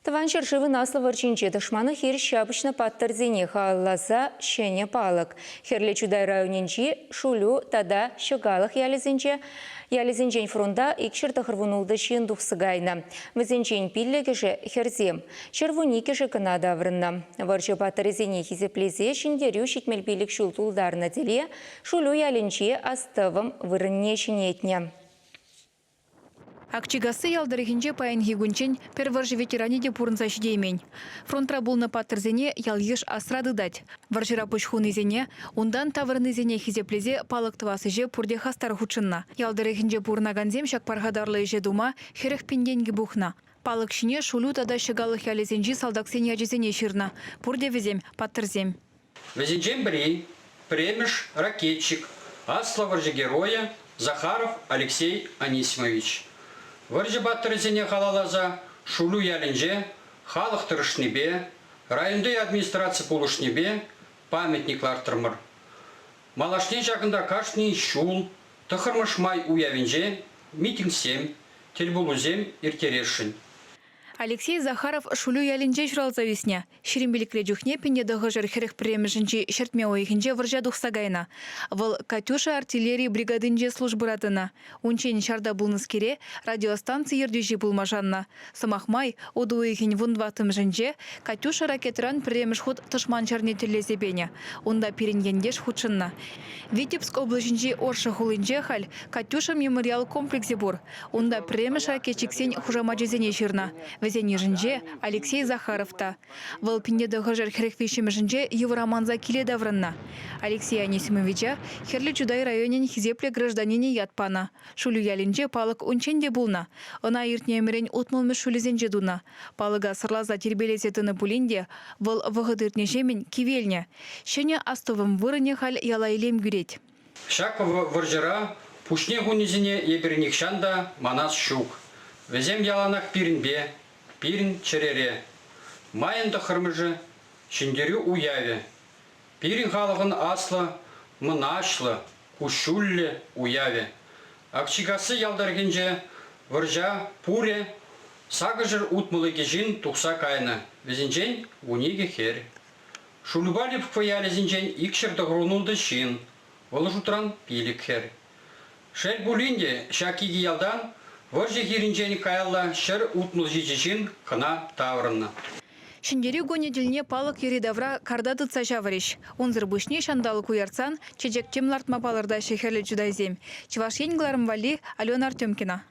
Тыван шыршывы наслы варчинче тышманы хер шапышна паттырзене халласа шене палык. Херле чудай районенчи шулю тада шыгалық ялезенчен фронта икшір тахырвунулды шин духсыгайна. Візенчен пиллегіше херзем. Червуни кеше Канада врынна. Варчы паттырзене хизеплезе шиндерю шитмел пиллек шултулдарна теле шулю яленче астывым вырынне шинетне. Акчигасы ялдырыгинче паян хигунчен перваржы ветеране де пурнса шидеймень. Фронтра булна паттырзене ялгиш асрады дать. Варжыра пушхун изене, ундан тавырны изене хизеплезе палык твасыже пурде хастар хучынна. Ялдырыгинче пурнаганзем шак пархадарлы иже дума херех пинденги бухна. Палык шине шулю тада шыгалық ялезенжи салдаксен яжезене ширна. Пурде везем паттырзем. Везенчен бри, премеш ракетчик, асла варжы героя Захаров Алексей Анисимович. Варжы баттырзене халалаза шулю ялінже, халық тұрышнебе, районды администрация пулышнебе, памятниклар тұрмыр. Малашне жақында кашни шул, тұқырмыш май уявенже, митингсем, телбулузем иртерешін. Алексей Захаров шулю ялинже журалза весня. Шерембеликле жүхне пенде дығыжыр херек премежінче шертме ойхінже варжа дұқсагайна. Выл Катюша артиллерии бригадынже службыратына. Унчен шарда бұлныскере радиостанция ердежі бұлмажанна. Самахмай оду ойхін вундватым жінже Катюша ракетран премеж худ тышман чернетелезе бене. Онда перенгендеш худшынна. Витебск облачынже оршы хулынже халь Катюша мемориал комплексе бур. Онда премеж ракетчиксен хужамаджезене ширна. Везене жінже Алексей Захаровта. Выл пиндеді ғыжыр хереквешімі жінже Евроманза келе даврынна. Алексей Анисимовича херлі чудай районен хизепле гражданине ятпана. Шулю ялінже палық унченде булна. Она иртнемерен отмылмы шулезенже дуна. Палыға сырлаза тербелесетіні булинде выл вғыдыртне жемен кивелне. Шене астовым вырыне хал ялайлем гүрет. Шак варжыра пушне гунезіне ебірнік шанда манас шук. Везем яланақ пирінбе, пирін черере. Майынды қырмыжы шиндерю уяве. Пирін халығын аслы, мұнашлы, кушулле уяве. Акчигасы ялдаргенже варжа пуре, сағыжыр утмылыге жин тұқса кайны. Везенжен униге хер. Шулубали пқваялезенжен икшірді ғрунулды шин. Ол жұтран пилік хер. Шел булинде шакиги ялдан варжы хиринжен каялла шыр утмыл жижин қына таврынна. Шиндері гонеділіне палық ередавра кардады цажавариш. Онзыр бұшне шандалы куярцан, чечек темлартма палырда шехерлі жудайзем. Чеваш енгларым вали Алена Артемкина.